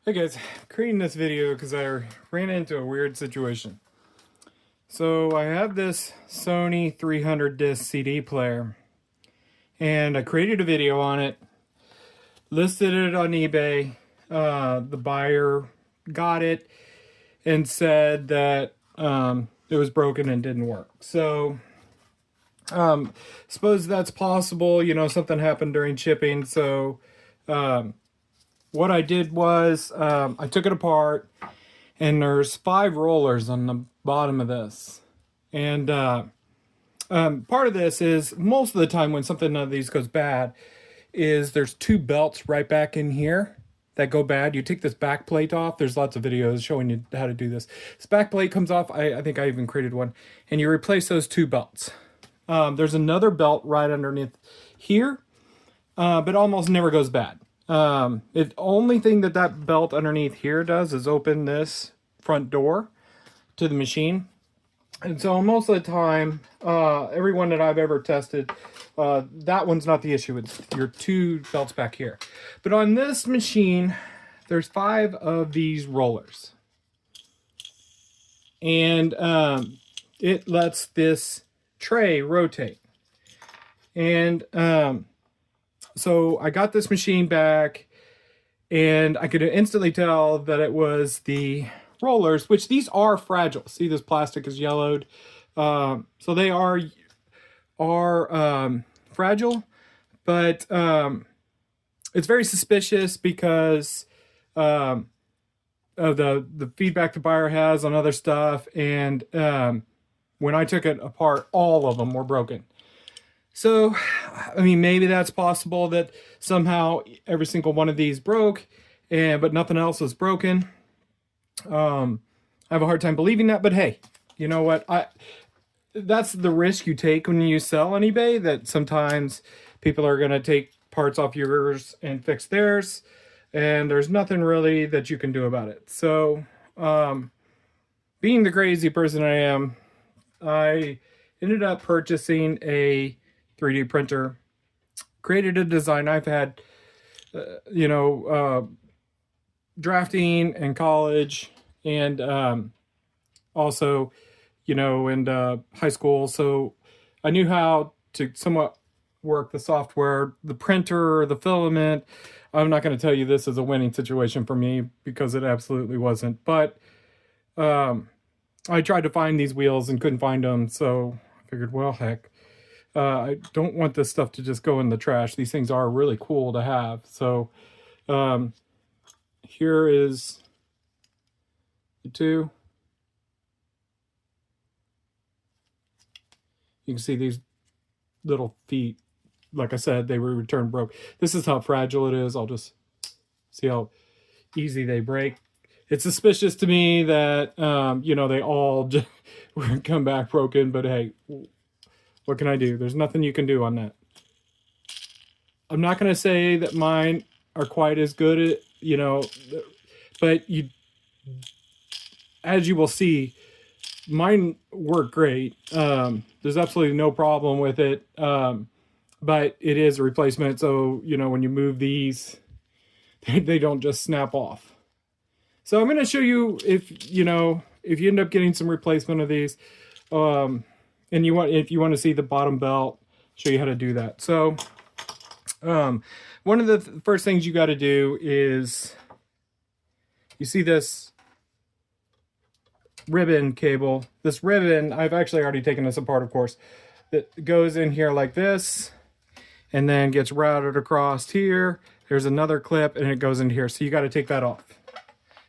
Hey guys, creating this video because I ran into a weird situation. So I have this Sony 300 disc CD player and I created a video on it, listed it on eBay. The buyer got it and said that it was broken and didn't work. So suppose that's possible, something happened during shipping. So what I did was I took it apart, and there's 5 rollers on the bottom of this. And part of this is most of the time when something of these goes bad is there's 2 belts right back in here that go bad. You take this back plate off. There's lots of videos showing you how to do this. This back plate comes off. I think I even created one. And you replace those 2 belts. There's another belt right underneath here, but almost never goes bad. The only thing that belt underneath here does is open this front door to the machine. And so most of the time, every one that I've ever tested, that one's not the issue. It's your 2 belts back here. But on this machine, there's 5 of these rollers. And it lets this tray rotate. And so I got this machine back, and I could instantly tell that it was the rollers, which these are fragile. See, this plastic is yellowed. So they are fragile, but it's very suspicious because of the feedback the buyer has on other stuff. And when I took it apart, all of them were broken. So, I mean, maybe that's possible that somehow every single one of these broke, but nothing else was broken. I have a hard time believing that, but hey, you know what? That's the risk you take when you sell on eBay, that sometimes people are going to take parts off yours and fix theirs, and there's nothing really that you can do about it. So, being the crazy person I am, I ended up purchasing a 3D printer, created a design. I've had, drafting in college, and also, in high school. So I knew how to somewhat work the software, the printer, the filament. I'm not going to tell you this is a winning situation for me, because it absolutely wasn't. But I tried to find these wheels and couldn't find them. So I figured, well, heck. I don't want this stuff to just go in the trash. These things are really cool to have. So here is the 2. You can see these little feet. Like I said, they were returned broke. This is how fragile it is. I'll just see how easy they break. It's suspicious to me that, they all just come back broken. But hey, what can I do? There's nothing you can do on that. I'm not going to say that mine are quite as good at, but as you will see, mine work great. There's absolutely no problem with it. But it is a replacement. So, when you move these, they don't just snap off. So I'm going to show you if you end up getting some replacement of these, and if you want to see the bottom belt, show you how to do that. So one of the first things you got to do is, you see this ribbon cable. This ribbon, I've actually already taken this apart, of course, that goes in here like this and then gets routed across here. There's another clip and it goes into here. So you got to take that off.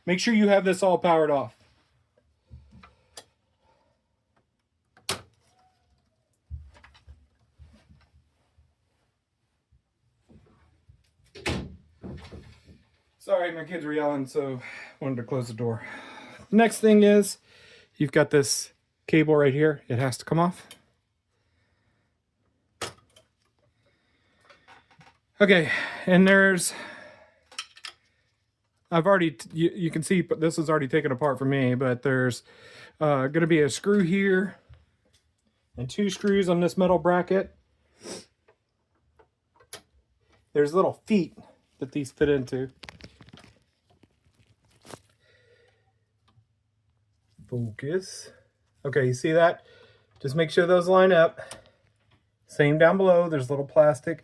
Make sure you have this all powered off. Sorry, my kids were yelling, so I wanted to close the door. Next thing is, you've got this cable right here. It has to come off. Okay, and there's, you can see this is already taken apart for me, but there's going to be a screw here and 2 screws on this metal bracket. There's little feet that these fit into. Focus. Okay, you see that? Just make sure those line up. Same down below. There's little plastic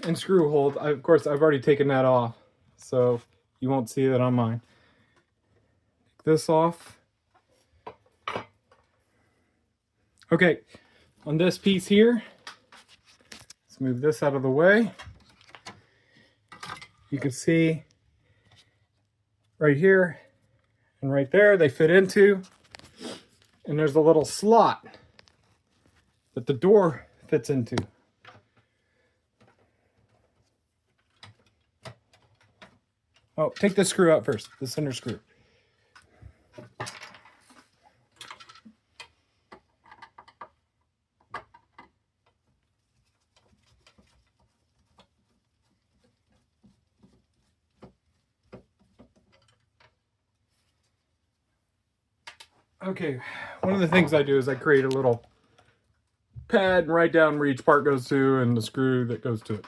and screw holes. Of course, I've already taken that off, so you won't see it on mine. Take this off. Okay, on this piece here, let's move this out of the way. You can see right here and right there they fit into, and there's a little slot that the door fits into. Oh, take the screw out first, the center screw. Okay, one of the things I do is I create a little pad and write down where each part goes to and the screw that goes to it.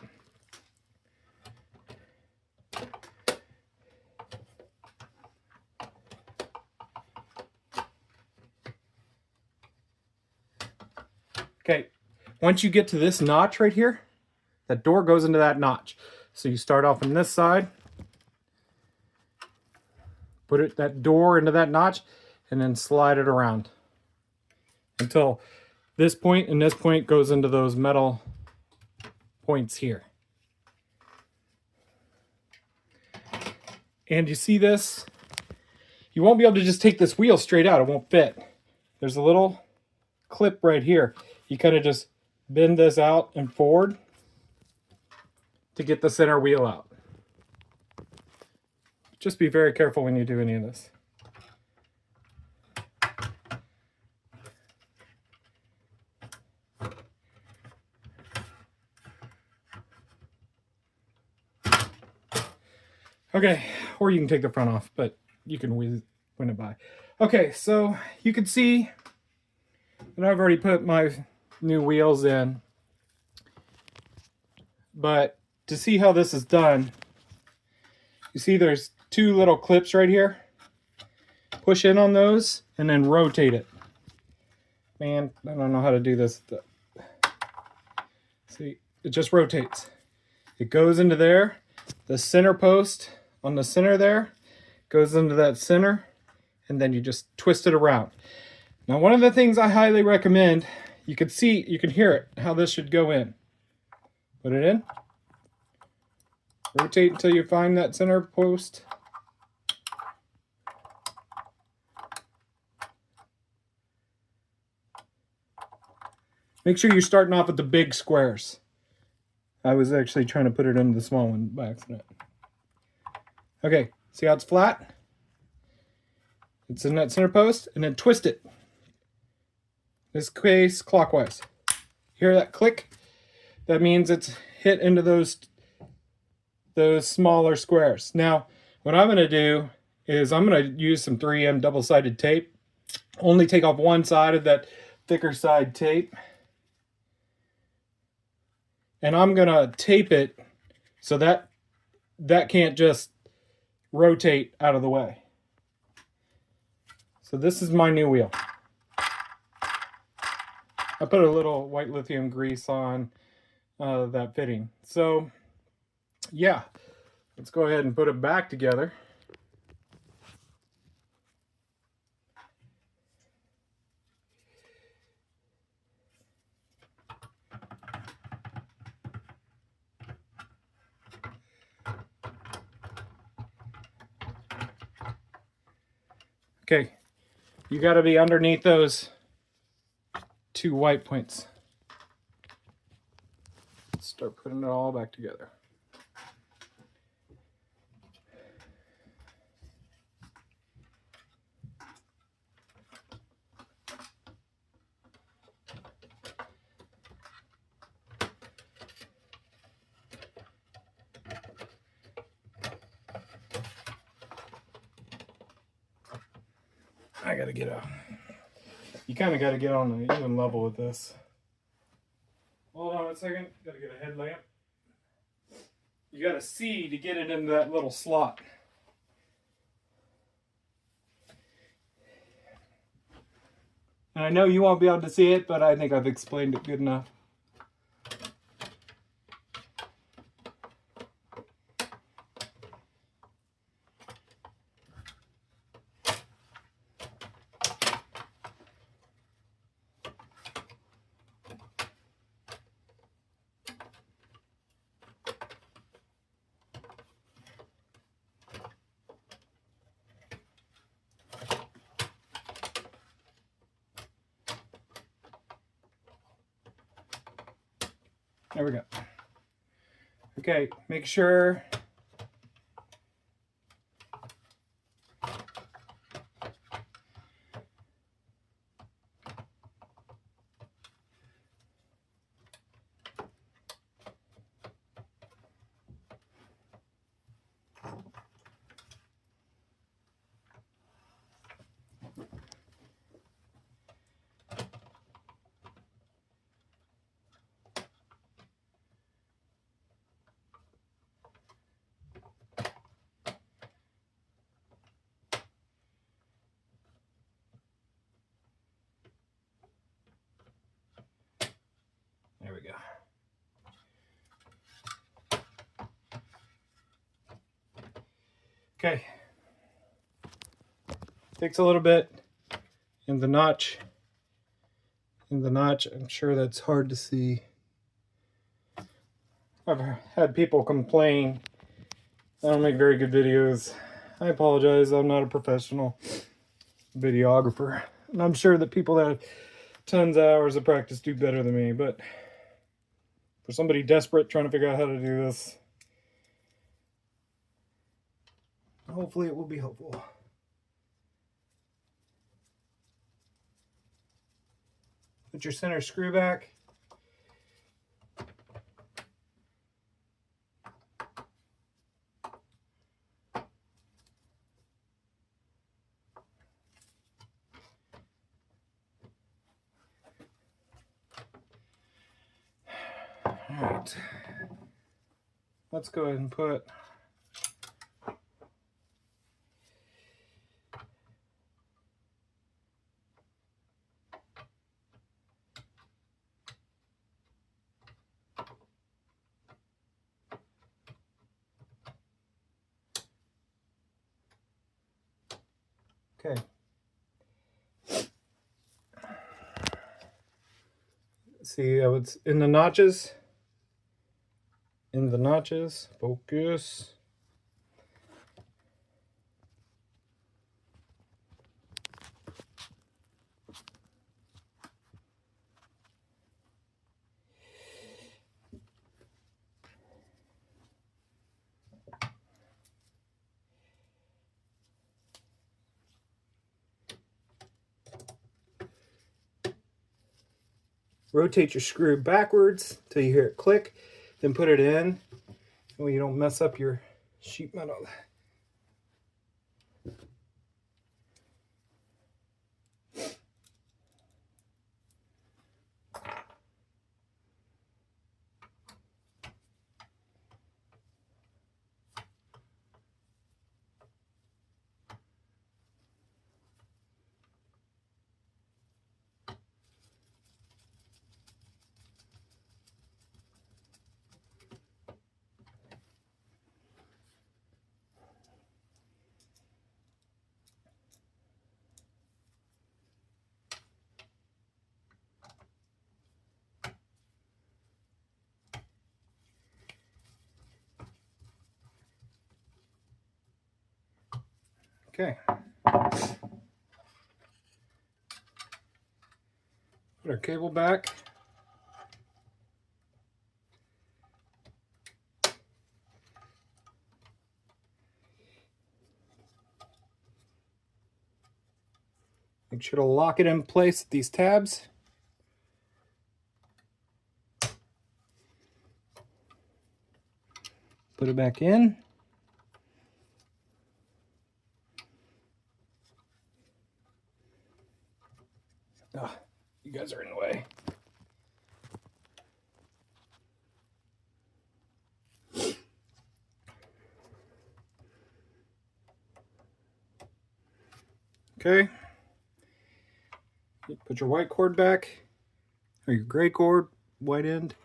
Okay, once you get to this notch right here, that door goes into that notch. So you start off on this side, put that door into that notch, and then slide it around until this point and this point goes into those metal points here. And you see this? You won't be able to just take this wheel straight out. It won't fit. There's a little clip right here. You kind of just bend this out and forward to get the center wheel out. Just be very careful when you do any of this. Okay, or you can take the front off, but you can win it by. Okay, so you can see that I've already put my new wheels in. But to see how this is done, you see there's two little clips right here. Push in on those and then rotate it. Man, I don't know how to do this. See, it just rotates. It goes into there. The center post on the center there goes into that center, and then you just twist it around. Now, one of the things I highly recommend, you can see, you can hear it, how this should go in. Put it in. Rotate until you find that center post. Make sure you're starting off with the big squares. I was actually trying to put it in the small one by accident. Okay, see how it's flat? It's in that center post, and then twist it. In this case, clockwise. Hear that click? That means it's hit into those smaller squares. Now, what I'm going to do is I'm going to use some 3M double-sided tape. Only take off one side of that thicker side tape. And I'm going to tape it so that can't just rotate out of the way. So this is my new wheel. I put a little white lithium grease on that fitting. So yeah, let's go ahead and put it back together. Okay, you got to be underneath those two white points. Let's start putting it all back together. I gotta get out. You kind of got to get on an even level with this. Hold on a second. Got to get a headlamp. You got to see to get it into that little slot. And I know you won't be able to see it, but I think I've explained it good enough. There we go. Okay, make sure there we go. Okay. Takes a little bit in the notch. I'm sure that's hard to see. I've had people complain I don't make very good videos. I apologize. I'm not a professional videographer. And I'm sure that people that have tons of hours of practice do better than me, but for somebody desperate trying to figure out how to do this, hopefully it will be helpful. Put your center screw back. All right. Let's go ahead and put okay. See how it's in the notches? In the notches. Focus. Rotate your screw backwards till you hear it click, then put it in so you don't mess up your sheet metal. Okay. Put our cable back. Make sure to lock it in place with these tabs. Put it back in. Oh, you guys are in the way. Okay. Put your white cord back, or your gray cord, white end.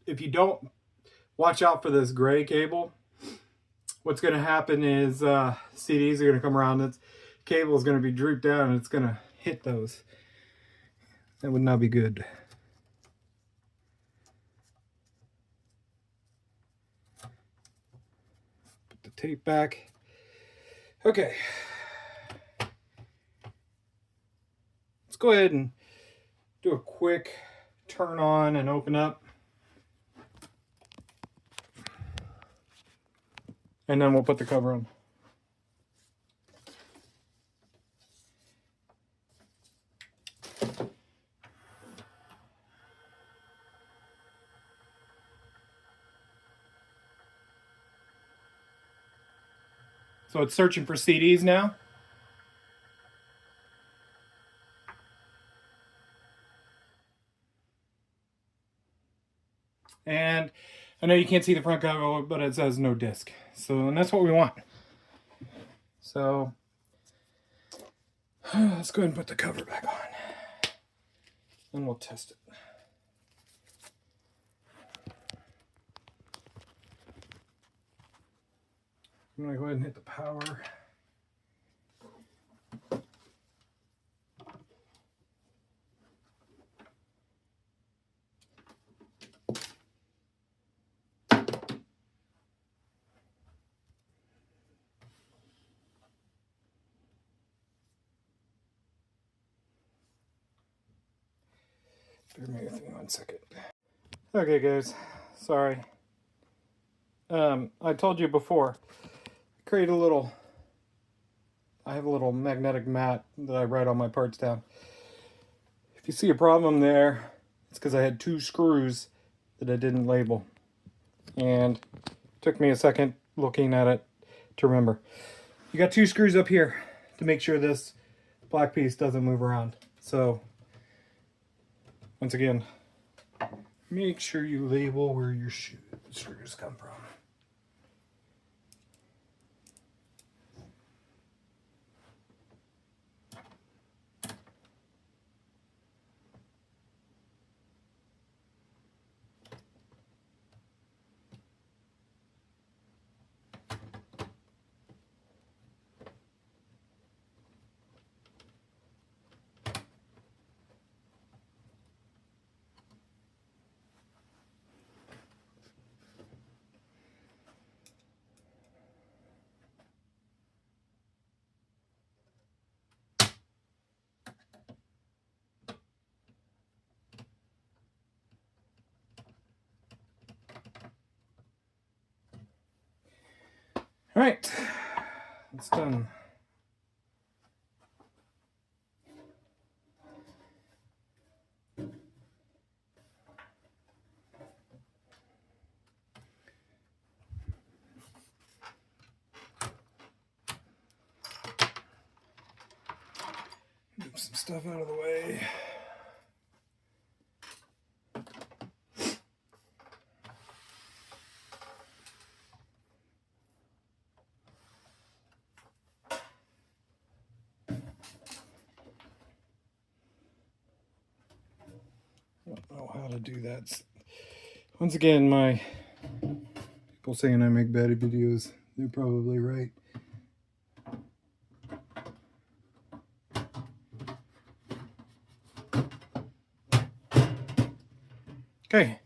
If you don't watch out for this gray cable, what's going to happen is CDs are going to come around. This cable is going to be drooped down and it's going to hit those. That would not be good. Put the tape back. Okay. Let's go ahead and do a quick turn on and open up. And then we'll put the cover on. So it's searching for CDs now. And I know you can't see the front cover, but it says no disc. So, and that's what we want. So, let's go ahead and put the cover back on. And we'll test it. I'm going to go ahead and hit the power. Bear with me 1 second. Okay, guys. Sorry. I told you before. I have a little magnetic mat that I write all my parts down. If you see a problem there, it's because I had 2 screws that I didn't label. And it took me a second looking at it to remember. You got 2 screws up here to make sure this black piece doesn't move around. So, once again, make sure you label where your screws come from. All right, it's done. Move some stuff out of the way. I don't know how to do that. Once again, my people saying I make bad videos, they're probably right. Okay,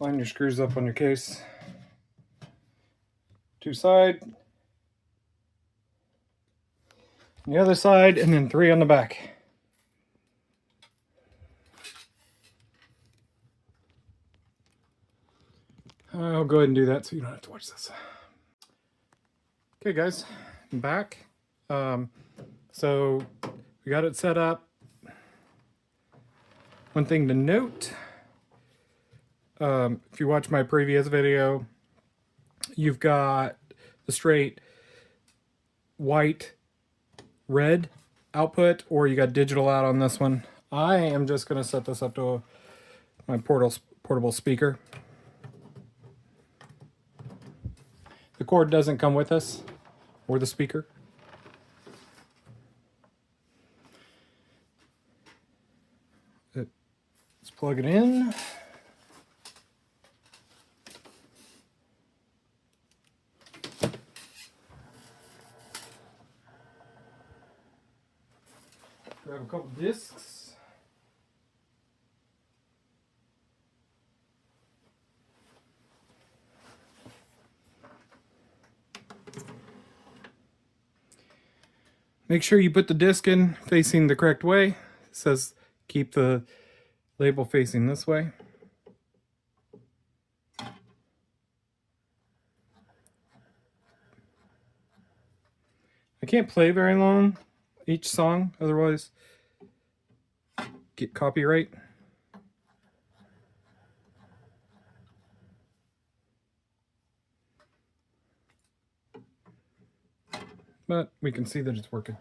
line your screws up on your case. 2 side, the other side, and then 3 on the back. All I'll go ahead and do that so you don't have to watch this. Okay, guys, I'm back. So we got it set up. One thing to note, if you watch my previous video, you've got the straight white, red output, or you got digital out on this one. I am just going to set this up to my portable speaker. The cord doesn't come with us, or the speaker. Let's plug it in. Grab a couple discs. Make sure you put the disc in facing the correct way. It says keep the label facing this way. I can't play very long each song, otherwise get copyright. But we can see that it's working.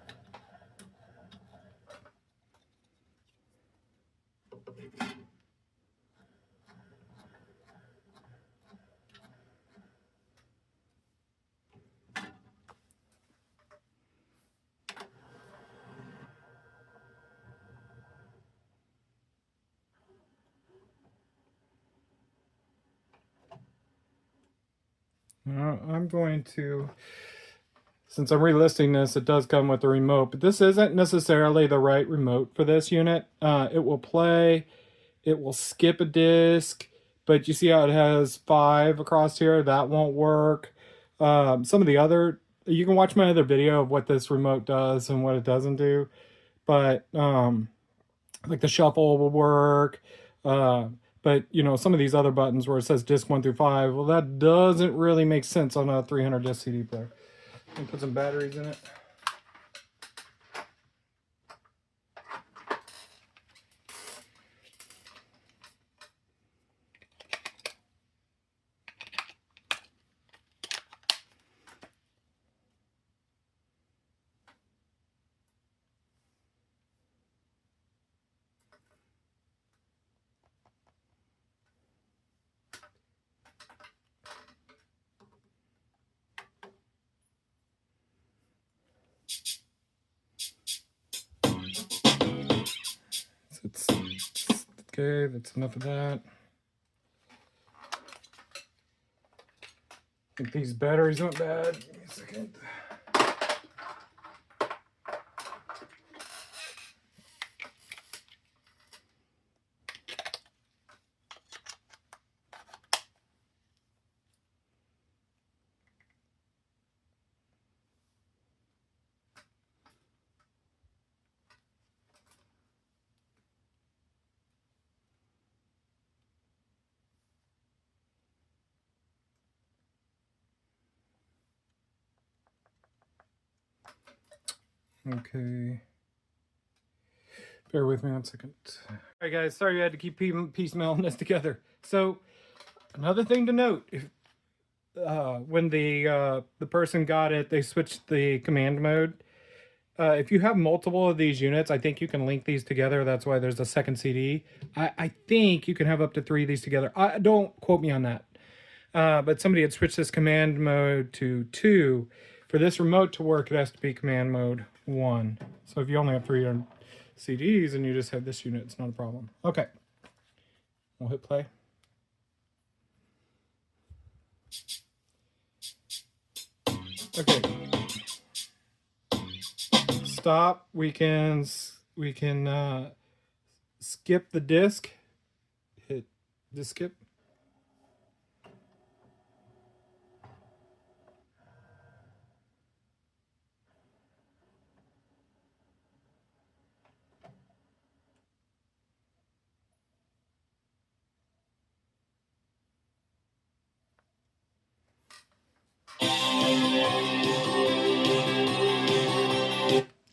I'm going to, since I'm relisting this, it does come with a remote, but this isn't necessarily the right remote for this unit. It will play, it will skip a disc, but you see how it has 5 across here? That won't work. Some of the other, you can watch my other video of what this remote does and what it doesn't do, but like the shuffle will work. But you know, some of these other buttons where it says disc 1 through 5, well, that doesn't really make sense on a 300 disc CD player. Let me put some batteries in it. It's okay, that's enough of that. I think these batteries aren't bad. Give me a second. Okay. Bear with me 1 second. All right, guys. Sorry you had to keep piecemealing this together. So, another thing to note: if when the person got it, they switched the command mode. If you have multiple of these units, I think you can link these together. That's why there's a second CD. I think you can have up to 3 of these together. Don't quote me on that. But somebody had switched this command mode to 2. For this remote to work, it has to be command mode 1. So if you only have 3 CDs and you just have this unit, it's not a problem. Okay. We'll hit play. Okay. Stop. We can skip the disc. Hit the skip.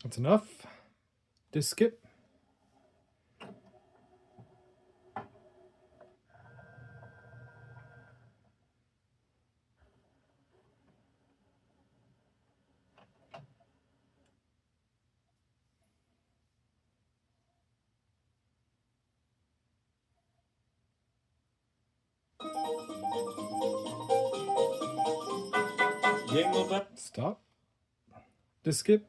That's enough. Just skip. Stop. Just skip.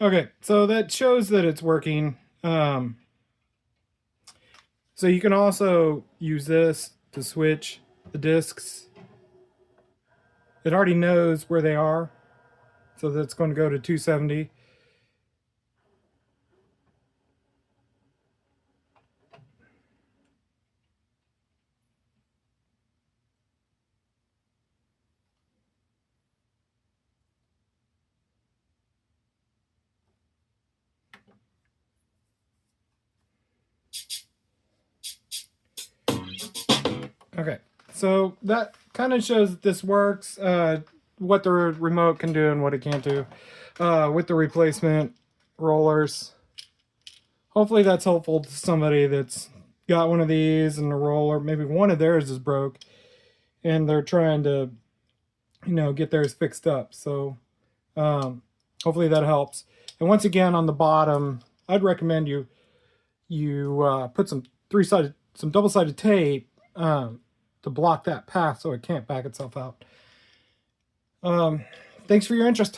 Okay, so that shows that it's working. So you can also use this to switch the discs. It already knows where they are, so that's going to go to 270. Okay, so that kind of shows that this works, what the remote can do and what it can't do with the replacement rollers. Hopefully that's helpful to somebody that's got one of these and the roller, maybe one of theirs is broke and they're trying to, get theirs fixed up. So hopefully that helps. And once again, on the bottom, I'd recommend you put some double-sided tape to block that path so it can't back itself out. Thanks for your interest.